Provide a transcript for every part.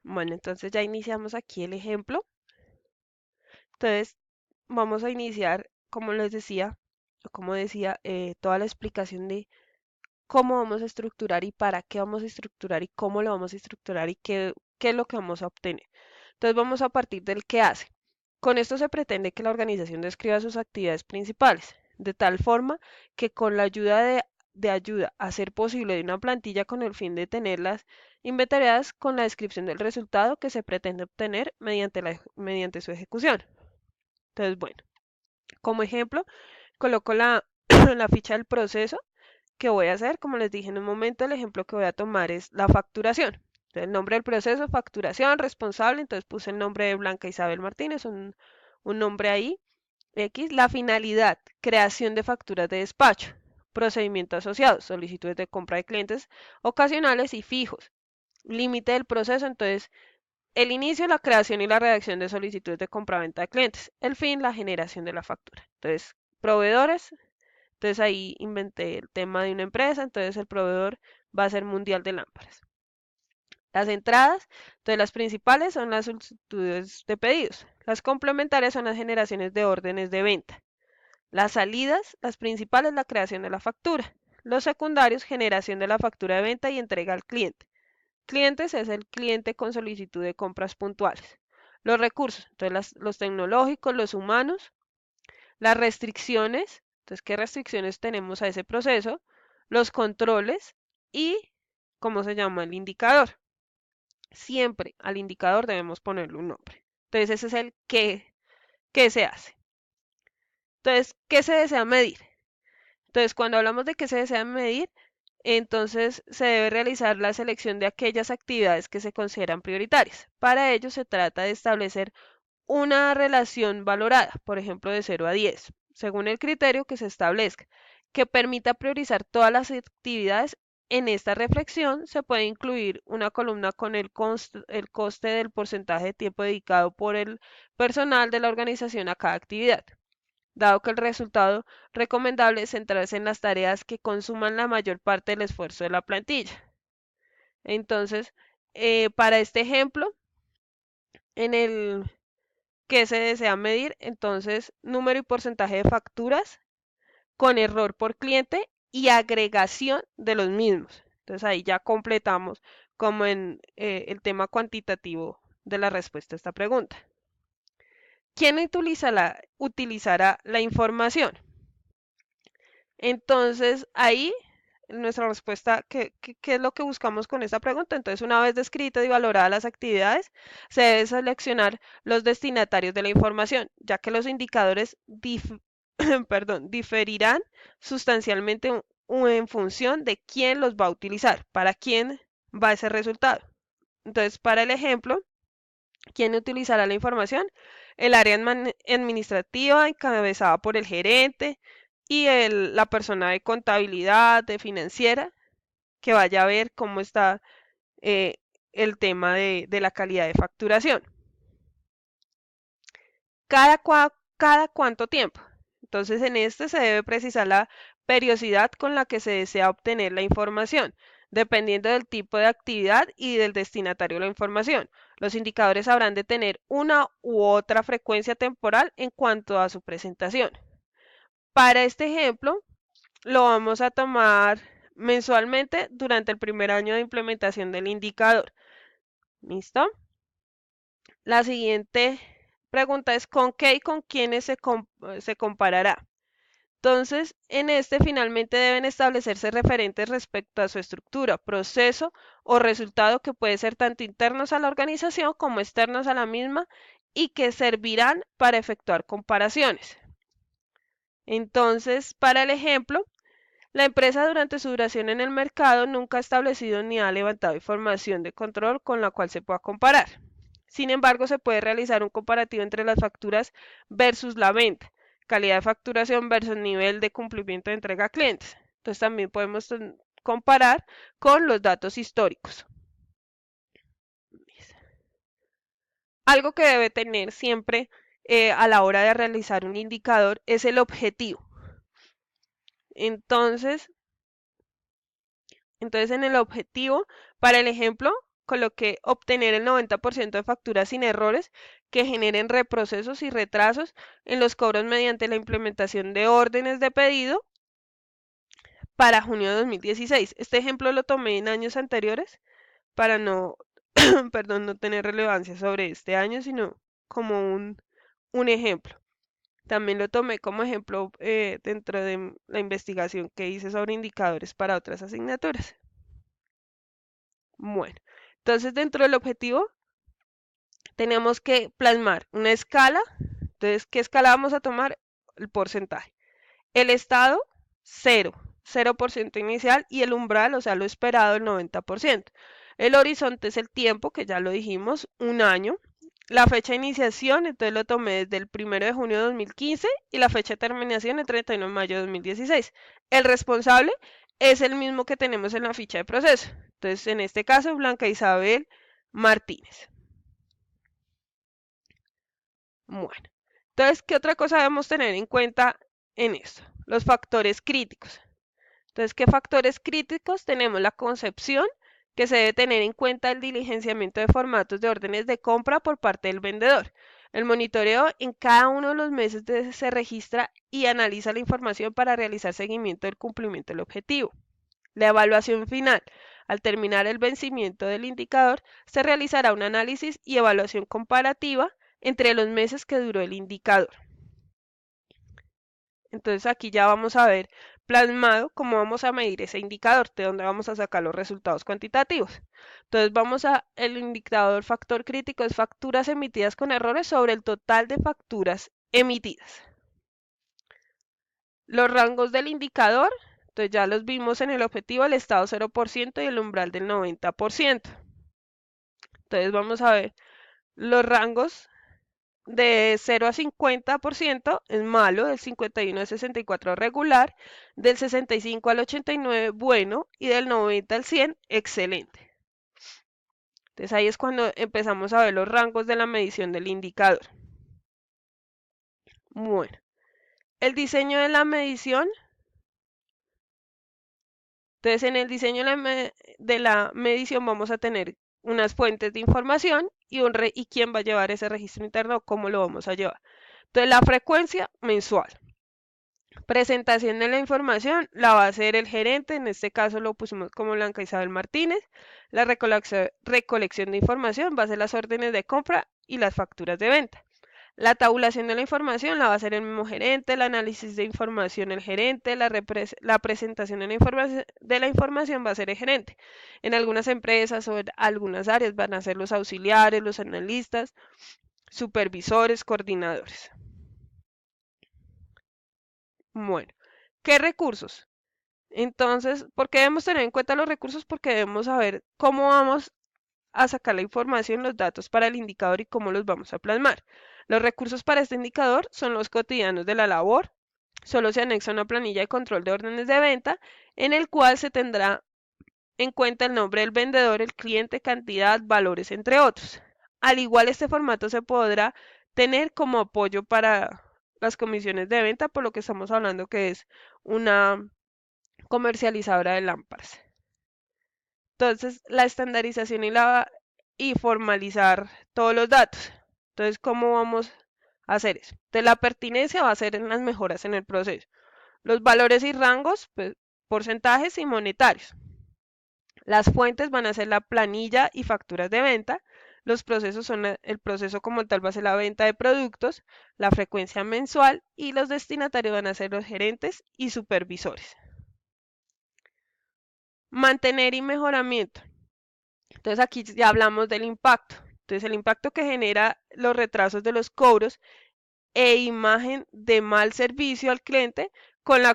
Bueno, entonces ya iniciamos aquí el ejemplo. Entonces, vamos a iniciar, como les decía, o como decía, toda la explicación de cómo vamos a estructurar y para qué vamos a estructurar y cómo lo vamos a estructurar y qué es lo que vamos a obtener. Entonces, vamos a partir del qué hace. Con esto se pretende que la organización describa sus actividades principales, de tal forma que con la ayuda de ayuda a ser posible de una plantilla con el fin de tenerlas inventariadas con la descripción del resultado que se pretende obtener mediante su ejecución. Entonces, bueno, como ejemplo, coloco la ficha del proceso que voy a hacer. Como les dije en un momento, el ejemplo que voy a tomar es la facturación. Entonces, el nombre del proceso, facturación, responsable. Entonces puse el nombre de Blanca Isabel Martínez, un nombre ahí. X, la finalidad, creación de facturas de despacho. Procedimiento asociado, solicitudes de compra de clientes ocasionales y fijos. Límite del proceso, entonces el inicio, la creación y la redacción de solicitudes de compraventa de clientes. El fin, la generación de la factura. Entonces, proveedores. Entonces ahí inventé el tema de una empresa. Entonces el proveedor va a ser Mundial de Lámparas. Las entradas, entonces las principales son las solicitudes de pedidos. Las complementarias son las generaciones de órdenes de venta. Las salidas, las principales, la creación de la factura. Los secundarios, generación de la factura de venta y entrega al cliente. Clientes es el cliente con solicitud de compras puntuales. Los recursos, entonces los tecnológicos, los humanos. Las restricciones, entonces qué restricciones tenemos a ese proceso. Los controles y cómo se llama el indicador. Siempre al indicador debemos ponerle un nombre. Entonces ese es el qué se hace. Entonces, ¿qué se desea medir? Entonces, cuando hablamos de qué se desea medir, entonces se debe realizar la selección de aquellas actividades que se consideran prioritarias. Para ello se trata de establecer una relación valorada, por ejemplo, de 0 a 10, según el criterio que se establezca, que permita priorizar todas las actividades. En esta reflexión se puede incluir una columna con el coste del porcentaje de tiempo dedicado por el personal de la organización a cada actividad, dado que el resultado recomendable es centrarse en las tareas que consuman la mayor parte del esfuerzo de la plantilla. Entonces, para este ejemplo, en el que se desea medir, entonces, número y porcentaje de facturas con error por cliente y agregación de los mismos. Entonces, ahí ya completamos como en el tema cuantitativo de la respuesta a esta pregunta. ¿Quién utilizará la información? Entonces, ahí nuestra respuesta, ¿qué es lo que buscamos con esta pregunta? Entonces, una vez descritas y valoradas las actividades, se debe seleccionar los destinatarios de la información, ya que los indicadores perdón, diferirán sustancialmente en función de quién los va a utilizar, para quién va ese resultado. Entonces, para el ejemplo, ¿quién utilizará la información? El área administrativa encabezada por el gerente y la persona de contabilidad, de financiera, que vaya a ver cómo está eh, el tema de la calidad de facturación. Cada cuánto tiempo. Entonces, en este se debe precisar la periodicidad con la que se desea obtener la información, dependiendo del tipo de actividad y del destinatario de la información. Los indicadores habrán de tener una u otra frecuencia temporal en cuanto a su presentación. Para este ejemplo, lo vamos a tomar mensualmente durante el primer año de implementación del indicador. ¿Listo? La siguiente pregunta es ¿con qué y con quiénes se comparará? Entonces, en este finalmente deben establecerse referentes respecto a su estructura, proceso o resultado que puede ser tanto internos a la organización como externos a la misma y que servirán para efectuar comparaciones. Entonces, para el ejemplo, la empresa durante su duración en el mercado nunca ha establecido ni ha levantado información de control con la cual se pueda comparar. Sin embargo, se puede realizar un comparativo entre las facturas versus la venta, calidad de facturación versus nivel de cumplimiento de entrega a clientes. Entonces también podemos comparar con los datos históricos. Algo que debe tener siempre a la hora de realizar un indicador es el objetivo. Entonces, en el objetivo, para el ejemplo, coloqué obtener el 90% de facturas sin errores que generen reprocesos y retrasos en los cobros mediante la implementación de órdenes de pedido para junio de 2016. Este ejemplo lo tomé en años anteriores para no, perdón, no tener relevancia sobre este año, sino como un ejemplo. También lo tomé como ejemplo dentro de la investigación que hice sobre indicadores para otras asignaturas. Bueno, entonces dentro del objetivo tenemos que plasmar una escala. Entonces, ¿qué escala vamos a tomar? El porcentaje. El estado, 0, 0% inicial y el umbral, o sea, lo esperado, el 90%. El horizonte es el tiempo, que ya lo dijimos, un año. La fecha de iniciación, entonces lo tomé desde el 1 de junio de 2015 y la fecha de terminación el 31 de mayo de 2016. El responsable es el mismo que tenemos en la ficha de proceso. Entonces, en este caso, Blanca Isabel Martínez. Bueno, entonces, ¿qué otra cosa debemos tener en cuenta en esto? Los factores críticos. Entonces, ¿qué factores críticos? Tenemos la concepción, que se debe tener en cuenta el diligenciamiento de formatos de órdenes de compra por parte del vendedor. El monitoreo en cada uno de los meses se registra y analiza la información para realizar seguimiento del cumplimiento del objetivo. La evaluación final. Al terminar el vencimiento del indicador, se realizará un análisis y evaluación comparativa entre los meses que duró el indicador. Entonces aquí ya vamos a ver plasmado cómo vamos a medir ese indicador, de dónde vamos a sacar los resultados cuantitativos. Entonces el indicador factor crítico es facturas emitidas con errores sobre el total de facturas emitidas. Los rangos del indicador, entonces ya los vimos en el objetivo, el estado 0% y el umbral del 90%. Entonces vamos a ver los rangos de 0 a 50% es malo, del 51 al 64 regular, del 65 al 89 bueno y del 90 al 100 excelente. Entonces ahí es cuando empezamos a ver los rangos de la medición del indicador. Bueno, el diseño de la medición. Entonces en el diseño de la medición vamos a tener unas fuentes de información y quién va a llevar ese registro interno, cómo lo vamos a llevar. Entonces la frecuencia mensual. Presentación de la información la va a hacer el gerente, en este caso lo pusimos como Blanca Isabel Martínez. La recolección de información va a ser las órdenes de compra y las facturas de venta. La tabulación de la información la va a hacer el mismo gerente, el análisis de información el gerente, la presentación de la información va a ser el gerente. En algunas empresas o en algunas áreas van a ser los auxiliares, los analistas, supervisores, coordinadores. Bueno, ¿qué recursos? Entonces, ¿por qué debemos tener en cuenta los recursos? Porque debemos saber cómo vamos a sacar la información, los datos para el indicador y cómo los vamos a plasmar. Los recursos para este indicador son los cotidianos de la labor. Solo se anexa una planilla de control de órdenes de venta en el cual se tendrá en cuenta el nombre del vendedor, el cliente, cantidad, valores, entre otros. Al igual, este formato se podrá tener como apoyo para las comisiones de venta, por lo que estamos hablando que es una comercializadora de lámparas. Entonces, la estandarización y formalizar todos los datos. Entonces, ¿cómo vamos a hacer eso? Entonces, la pertinencia va a ser en las mejoras en el proceso. Los valores y rangos, pues, porcentajes y monetarios. Las fuentes van a ser la planilla y facturas de venta. Los procesos son el proceso como tal va a ser la venta de productos, la frecuencia mensual y los destinatarios van a ser los gerentes y supervisores. Mantener y mejoramiento. Entonces aquí ya hablamos del impacto. Entonces el impacto que genera los retrasos de los cobros e imagen de mal servicio al cliente con la,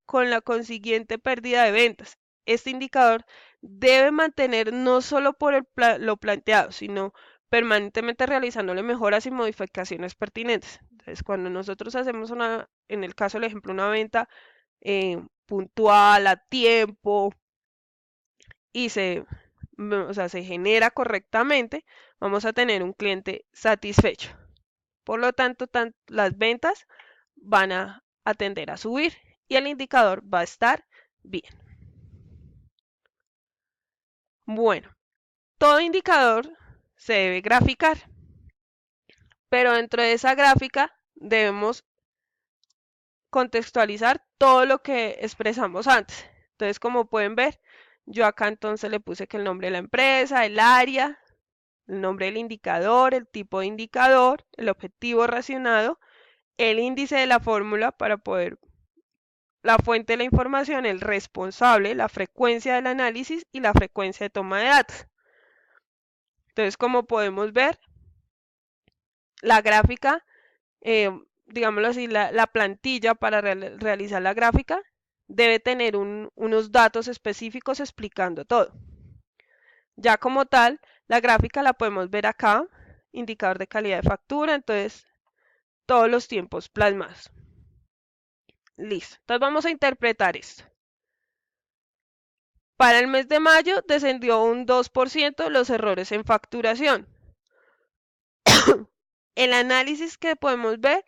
con la consiguiente pérdida de ventas. Este indicador debe mantener no solo por lo planteado, sino permanentemente realizándole mejoras y modificaciones pertinentes. Entonces, cuando nosotros hacemos en el caso del ejemplo, una venta puntual, a tiempo, y se genera correctamente, vamos a tener un cliente satisfecho. Por lo tanto, las ventas van a tender a subir y el indicador va a estar bien. Bueno, todo indicador se debe graficar, pero dentro de esa gráfica debemos contextualizar todo lo que expresamos antes. Entonces, como pueden ver, yo acá entonces le puse que el nombre de la empresa, el área, el nombre del indicador, el tipo de indicador, el objetivo relacionado, el índice de la fórmula para poder, la fuente de la información, el responsable, la frecuencia del análisis y la frecuencia de toma de datos. Entonces, como podemos ver, la gráfica, digámoslo así, la plantilla para realizar la gráfica debe tener unos datos específicos explicando todo. Ya como tal, la gráfica la podemos ver acá, indicador de calidad de factura, entonces todos los tiempos plasmados. Listo. Entonces vamos a interpretar esto. Para el mes de mayo descendió un 2% los errores en facturación. El análisis que podemos ver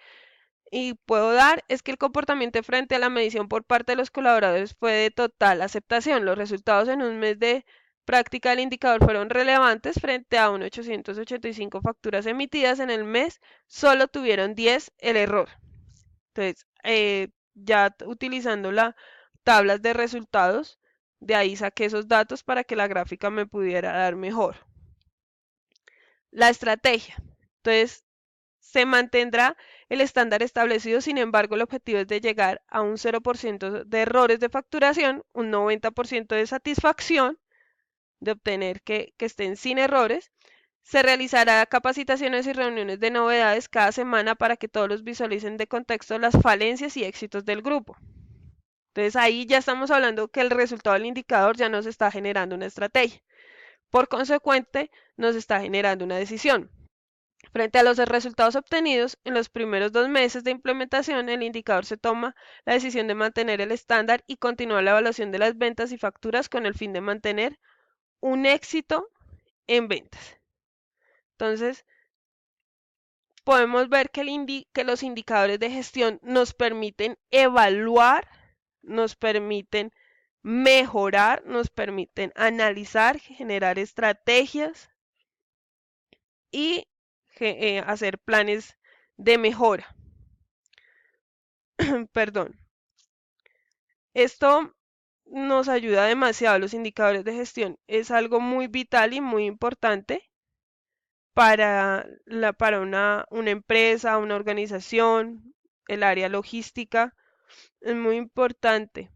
y puedo dar es que el comportamiento frente a la medición por parte de los colaboradores fue de total aceptación. Los resultados en un mes de práctica del indicador fueron relevantes frente a 885 facturas emitidas en el mes, solo tuvieron 10 el error. Entonces, ya utilizando las tablas de resultados, de ahí saqué esos datos para que la gráfica me pudiera dar mejor. La estrategia. Entonces, se mantendrá el estándar establecido, sin embargo, el objetivo es de llegar a un 0% de errores de facturación, un 90% de satisfacción, de obtener que estén sin errores. Se realizará capacitaciones y reuniones de novedades cada semana para que todos los visualicen de contexto las falencias y éxitos del grupo. Entonces ahí ya estamos hablando que el resultado del indicador ya nos está generando una estrategia. Por consecuente, nos está generando una decisión. Frente a los resultados obtenidos en los primeros 2 meses de implementación, el indicador se toma la decisión de mantener el estándar y continuar la evaluación de las ventas y facturas con el fin de mantener un éxito en ventas. Entonces, podemos ver que los indicadores de gestión nos permiten evaluar, nos permiten mejorar, nos permiten analizar, generar estrategias y hacer planes de mejora. Perdón. Esto nos ayuda demasiado. Los indicadores de gestión es algo muy vital y muy importante para una empresa, una organización, el área logística. Es muy importante.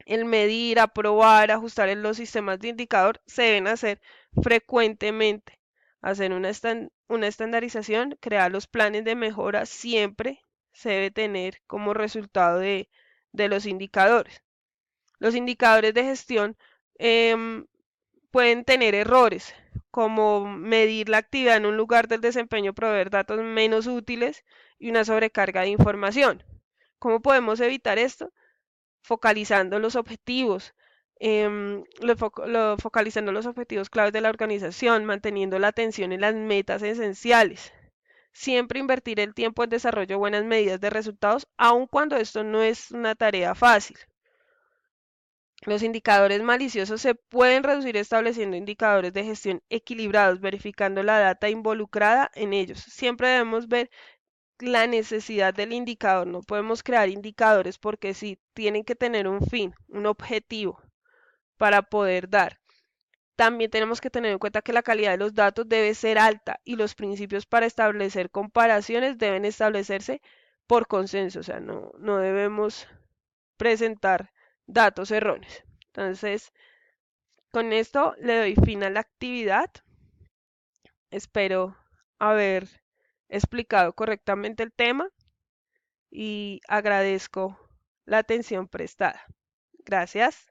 El medir, aprobar, ajustar en los sistemas de indicador se deben hacer frecuentemente. Hacer una estandarización, crear los planes de mejora siempre se debe tener como resultado de los indicadores. Los indicadores de gestión pueden tener errores, como medir la actividad en un lugar del desempeño, proveer datos menos útiles y una sobrecarga de información. ¿Cómo podemos evitar esto? Focalizando los objetivos, focalizando los objetivos claves de la organización, manteniendo la atención en las metas esenciales. Siempre invertir el tiempo en desarrollo de buenas medidas de resultados, aun cuando esto no es una tarea fácil. Los indicadores maliciosos se pueden reducir estableciendo indicadores de gestión equilibrados, verificando la data involucrada en ellos. Siempre debemos ver la necesidad del indicador. No podemos crear indicadores porque sí, tienen que tener un fin, un objetivo para poder dar. También tenemos que tener en cuenta que la calidad de los datos debe ser alta y los principios para establecer comparaciones deben establecerse por consenso. O sea, no debemos presentar datos erróneos. Entonces, con esto le doy fin a la actividad. Espero haber explicado correctamente el tema y agradezco la atención prestada. Gracias.